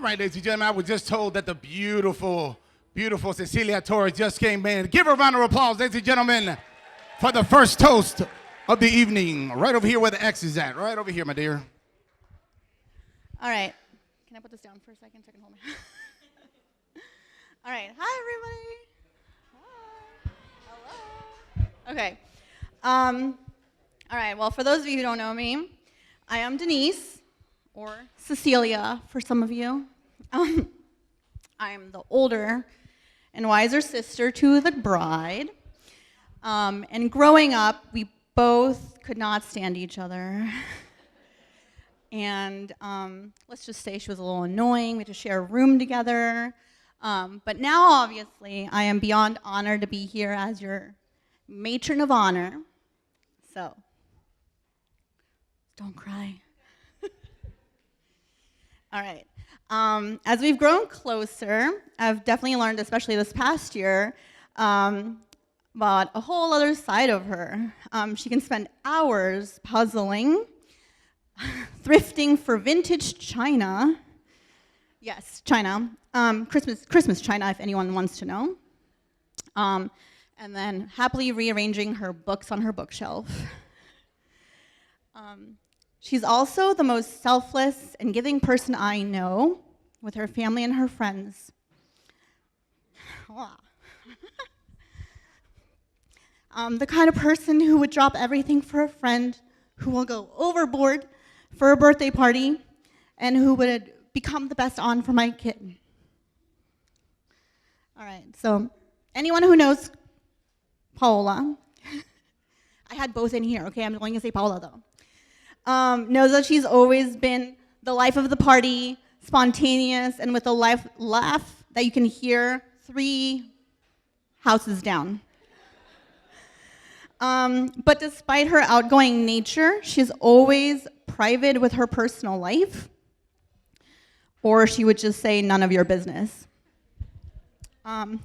right, ladies and gentlemen, I was just told that the beautiful, beautiful Cecilia Torres just came in. Give her a round of applause, ladies and gentlemen, for the first toast of the evening. Right over here where the X is at. Right over here, my dear. All right. Can I put this down for a second so I can hold my... All right. Hi, everybody. Hi. Hello. Okay. All right. Well, for those of you who don't know me, I am Denise, or Cecilia for some of you. I'm the older and wiser sister to the bride. And growing up, we both could not stand each other. And let's just say she was a little annoying. We had to share a room together. But now, obviously, I am beyond honored to be here as your matron of honor. So, don't cry. All right. As we've grown closer, I've definitely learned, especially this past year, about a whole other side of her. She can spend hours puzzling, thrifting for vintage china. Yes, china. Christmas china, if anyone wants to know. And then happily rearranging her books on her bookshelf. She's also the most selfless and giving person I know, with her family and her friends. The kind of person who would drop everything for a friend, who will go overboard for a birthday party, and who would become the best aunt for my kid. All right, so anyone who knows Paola, I had both in here, okay? I'm going to say Paola, though. Knows that she's always been the life of the party, spontaneous, and with a laugh that you can hear 3 houses down. But despite her outgoing nature, she's always private with her personal life, or she would just say, none of your business. And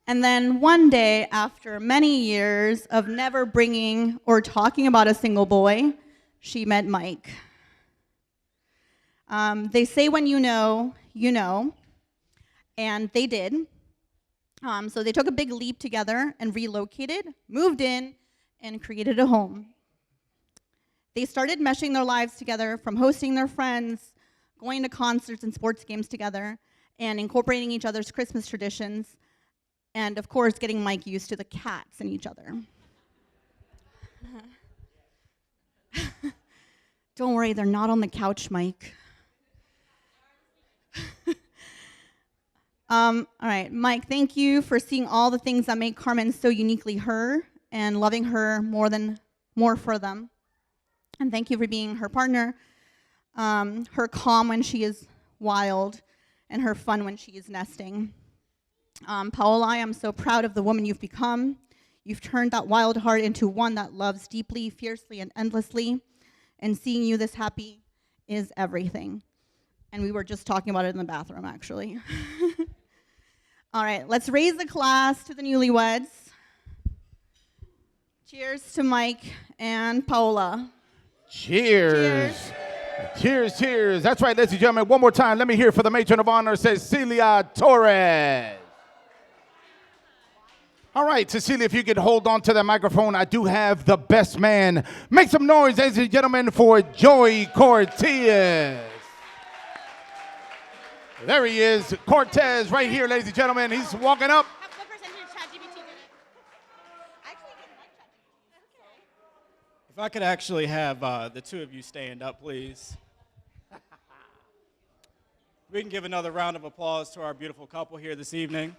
then one day, after many years of never bringing or talking about a single boy, she met Mike. They say when you know, and they did. So they took a big leap together and relocated, moved in, and created a home. They started meshing their lives together, from hosting their friends, going to concerts and sports games together, and incorporating each other's Christmas traditions, and of course, getting Mike used to the cats and each other. Don't worry, they're not on the couch, Mike. All right, Mike, thank you for seeing all the things that make Carmen so uniquely her and loving her more for them. And thank you for being her partner, her calm when she is wild, and her fun when she is nesting. Paola, I am so proud of the woman you've become. You've turned that wild heart into one that loves deeply, fiercely, and endlessly. And seeing you this happy is everything. And we were just talking about it in the bathroom, actually. All right, let's raise the glass to the newlyweds. Cheers to Mike and Paola. Cheers. Cheers, cheers. That's right, ladies and gentlemen. One more time, let me hear for the matron of honor, Cecilia Torres. All right, Cecilia, if you could hold on to that microphone, I do have the best man. Make some noise, ladies and gentlemen, for Joey Cortese. There he is, Cortese, right here, ladies and gentlemen. He's walking up. What percentage ChatGPT did it? I actually didn't like ChatGPT. If I could actually have the two of you stand up, please. We can give another round of applause to our beautiful couple here this evening.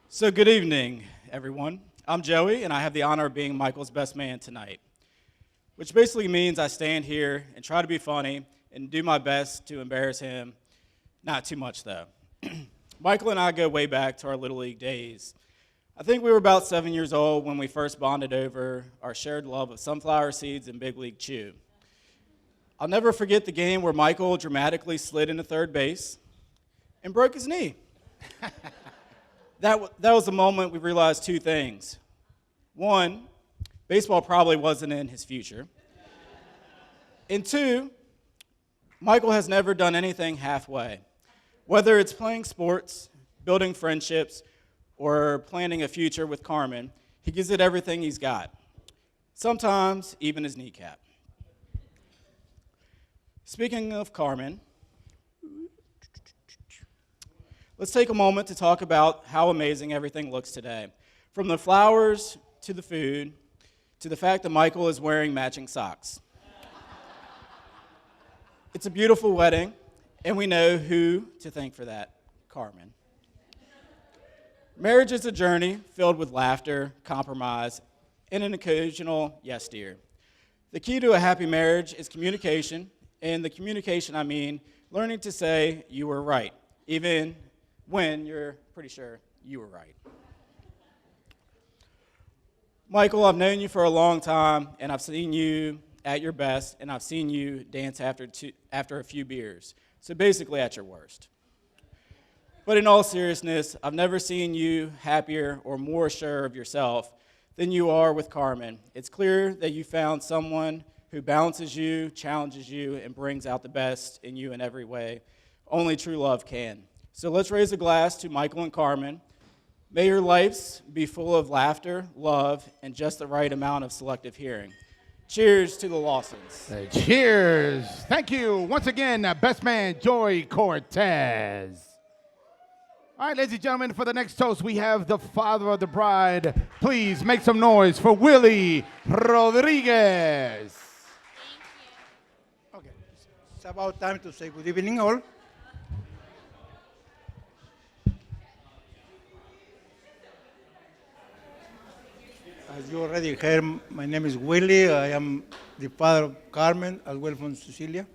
So good evening, everyone. I'm Joey, and I have the honor of being Michael's best man tonight, which basically means I stand here and try to be funny and do my best to embarrass him. Not too much, though. Michael and I go way back to our Little League days. I think we were about 7 years old when we first bonded over our shared love of sunflower seeds and Big League Chew. I'll never forget the game where Michael dramatically slid into third base and broke his knee. That was the moment we realized 2 things. One, baseball probably wasn't in his future. And two, Michael has never done anything halfway. Whether it's playing sports, building friendships, or planning a future with Carmen, he gives it everything he's got. Sometimes even his kneecap. Speaking of Carmen, let's take a moment to talk about how amazing everything looks today. From the flowers to the food, to the fact that Michael is wearing matching socks. It's a beautiful wedding, and we know who to thank for that, Carmen. Marriage is a journey filled with laughter, compromise, and an occasional yes, dear. The key to a happy marriage is communication, and the communication, I mean learning to say you were right, even when you're pretty sure you were right. Michael, I've known you for a long time, and I've seen you at your best, and I've seen you dance after a few beers, so basically at your worst. But in all seriousness, I've never seen you happier or more sure of yourself than you are with Carmen. It's clear that you found someone who balances you, challenges you, and brings out the best in you in every way only true love can. So let's raise a glass to Michael and Carmen. May your lives be full of laughter, love, and just the right amount of selective hearing. Cheers to the Lawsons. Cheers. Thank you. Once again, best man, Joey Cortese. All right, ladies and gentlemen, for the next toast, we have the father of the bride. Please make some noise for Willy Rodriguez. Okay, it's about time to say good evening, all. As you already heard, my name is Willy. I am the father of Carmen, as well from Cecilia.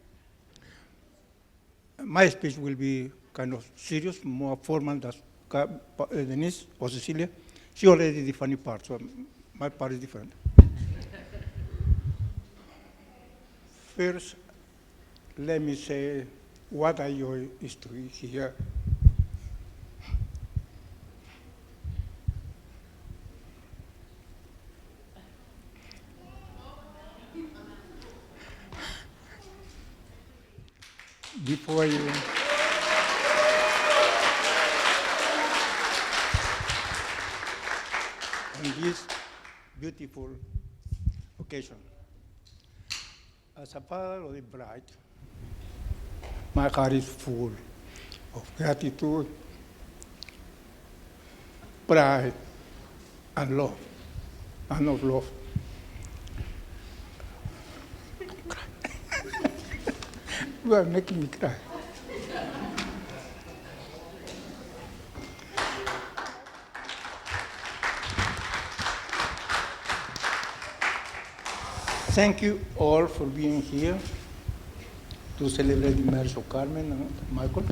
My speech will be kind of serious, more formal than Denise or Cecilia. She already did the funny part, so my part is different. First, let me say what I enjoy is to be here. Before you, on this beautiful occasion, as a father of the bride, my heart is full of gratitude, pride, and love, and of love. You are making me cry. Thank you all for being here to celebrate the marriage of Carmen and Michael.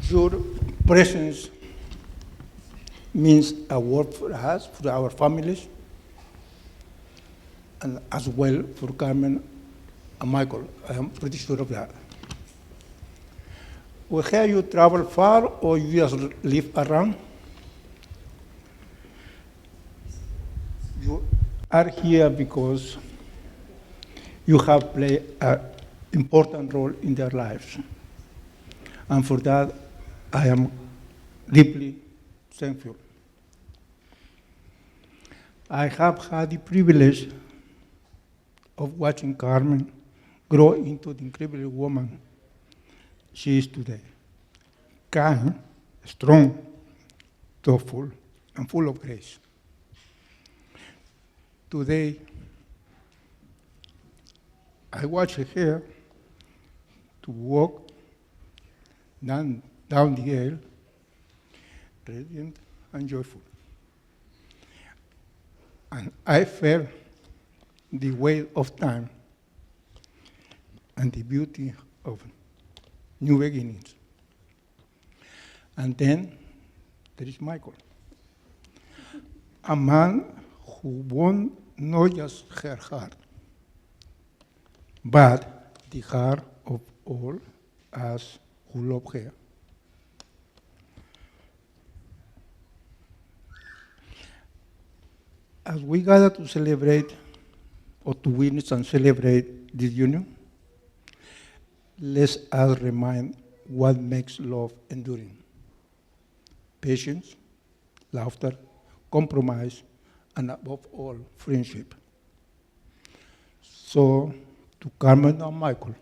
Your presence means a lot for us, for our families, and as well for Carmen and Michael. I am pretty sure of that. Well, have you traveled far or you just live around? You are here because you have played an important role in their lives. And for that, I am deeply thankful. I have had the privilege of watching Carmen grow into the incredible woman she is today. Kind, strong, thoughtful, and full of grace. Today, I watch her to walk down the aisle, radiant and joyful. And I felt the weight of time and the beauty of new beginnings. And then there is Michael, a man who won not just her heart, but the heart of all us who love her. As we gather to celebrate or to witness and celebrate this union, let us remind what makes love enduring. Patience, laughter, compromise, and above all, friendship. So, to Carmen and Michael,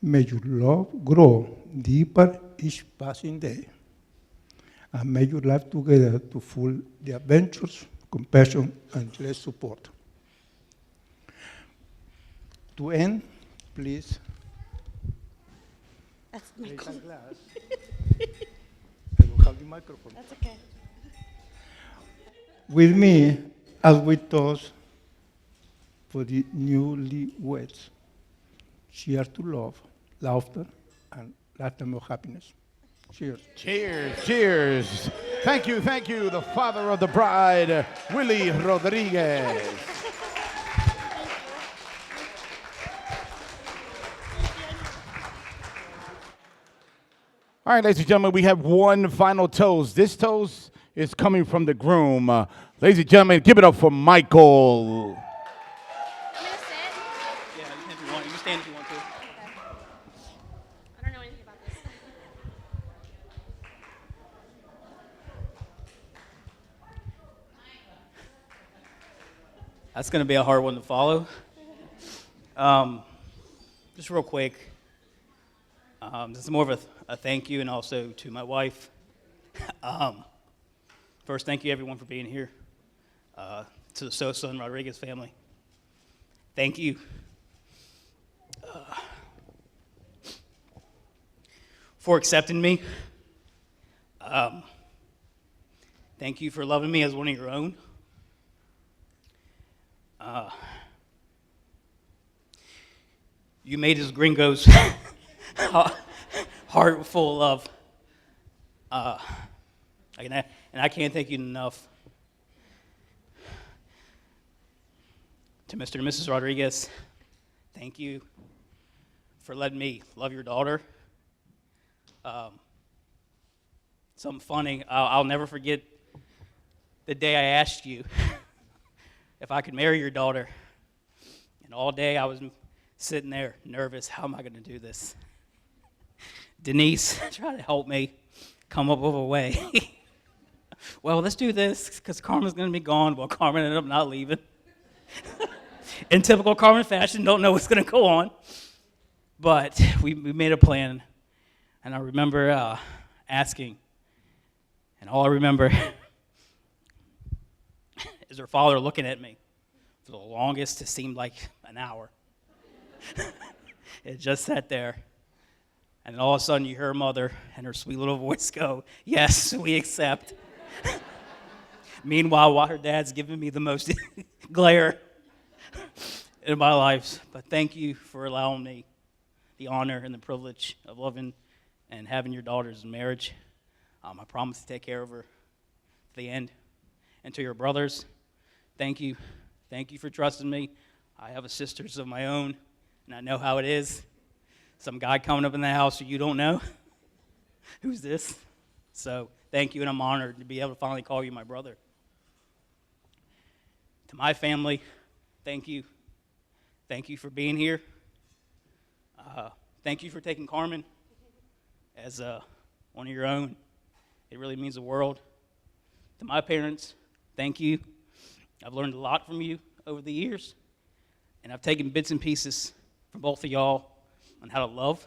may your love grow deeper each passing day, and may your life together to full the adventures, compassion, and endless support. To end, please. That's Raise a Michael. glass. I don't have the microphone. That's okay. With me, as we toast for the newlyweds. Cheers to love, laughter, and lifetime of happiness. Cheers. Cheers, cheers. Thank you, the father of the bride, Willy Rodriguez. All right, ladies and gentlemen, we have one final toast. This toast is coming from the groom. Ladies and gentlemen, give it up for Michael. I'm gonna sit. Yeah, if you want, you can stand if you want to. I don't know anything about this. That's going to be a hard one to follow. Just real quick, this is more of a thank you and also to my wife. First, thank you everyone for being here. To the Sosa and Rodriguez family, thank you. For accepting me. Thank you for loving me as one of your own. You made us gringos heart full of love. And I can't thank you enough. To Mr. and Mrs. Rodriguez, thank you for letting me love your daughter. Something funny, I'll never forget the day I asked you if I could marry your daughter. And all day I was sitting there nervous, how am I going to do this? Denise tried to help me come up with a way. Well, let's do this because Carmen's going to be gone. Well, Carmen ended up not leaving. In typical Carmen fashion, don't know what's going to go on. But we made a plan. And I remember asking, and all I remember is her father looking at me for the longest, it seemed like an hour. It just sat there. And then all of a sudden you hear her mother and her sweet little voice go, yes, we accept. Meanwhile, while her dad's giving me the most glare in my life. But thank you for allowing me the honor and the privilege of loving and having your daughters in marriage. I promise to take care of her to the end. And to your brothers, thank you. Thank you for trusting me. I have sisters of my own, and I know how it is. Some guy coming up in the house who you don't know. Who's this? So thank you, and I'm honored to be able to finally call you my brother. To my family, thank you. Thank you for being here. Thank you for taking Carmen as one of your own. It really means the world. To my parents, thank you. I've learned a lot from you over the years, and I've taken bits and pieces from both of y'all on how to love.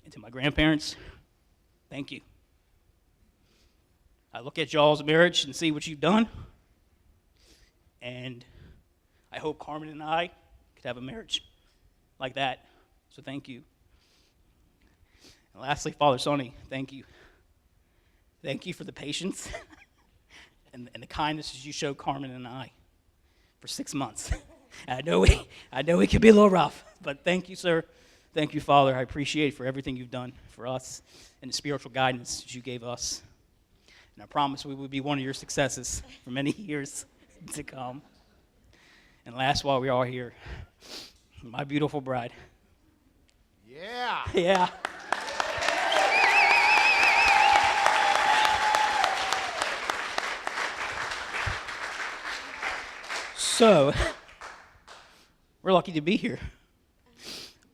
And to my grandparents, thank you. I look at y'all's marriage and see what you've done, and I hope Carmen and I could have a marriage like that. So thank you. And lastly, Father Sonny, thank you. Thank you for the patience and the kindness you showed Carmen and I for 6 months. I know it can be a little rough, but thank you, sir. Thank you, Father. I appreciate it for everything you've done for us and the spiritual guidance that you gave us. And I promise we will be one of your successes for many years to come. And last, while we are here, my beautiful bride. Yeah. Yeah. So, we're lucky to be here.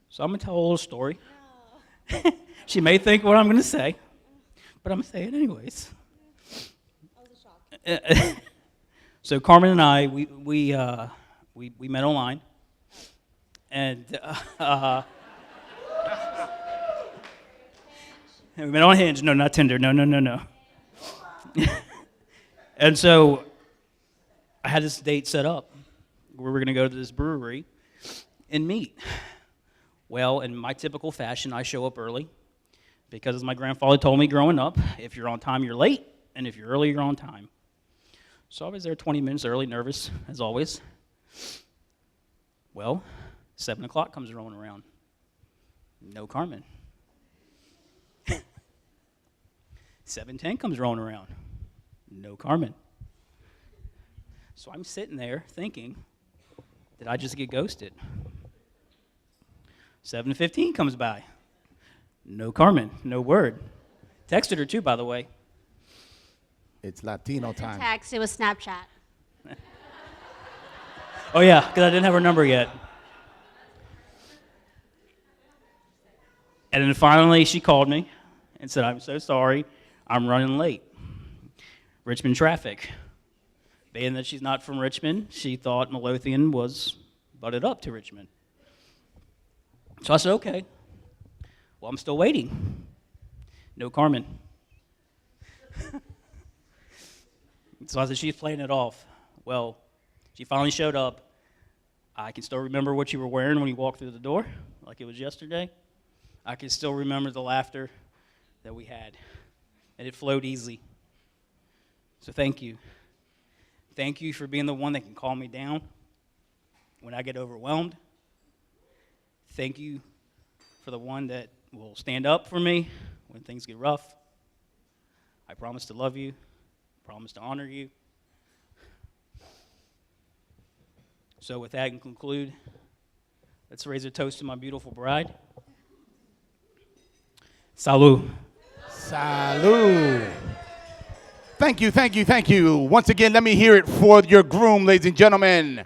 So I'm going to tell a little story. No. She may think what I'm going to say, but I'm going to say it anyways. That was a shock. So Carmen and I, we met online, and we met on Hinge. No, not Tinder. No. And so I had this date set up where we were going to go to this brewery and meet. Well, in my typical fashion, I show up early because, as my grandfather told me growing up, if you're on time, you're late, and if you're early, you're on time. So I was there 20 minutes early, nervous, as always. Well, 7 o'clock comes rolling around. No Carmen. 7:10 comes rolling around. No Carmen. So I'm sitting there thinking, did I just get ghosted? 7:15 comes by. No Carmen, no word. Texted her too, by the way. It's Latino time. Text, it was Snapchat. Oh yeah, because I didn't have her number yet. And then finally she called me and said, I'm so sorry, I'm running late. Richmond traffic. Being that she's not from Richmond, she thought Midlothian was butted up to Richmond. So I said, okay. Well, I'm still waiting. No Carmen. So I said, she's playing it off. Well, she finally showed up. I can still remember what you were wearing when you walked through the door, like it was yesterday. I can still remember the laughter that we had, and it flowed easy. So thank you. Thank you for being the one that can calm me down when I get overwhelmed. Thank you for the one that will stand up for me when things get rough. I promise to love you. I promise to honor you. So with that, and conclude, let's raise a toast to my beautiful bride. Salud. Salud. Thank you. Once again, let me hear it for your groom, ladies and gentlemen.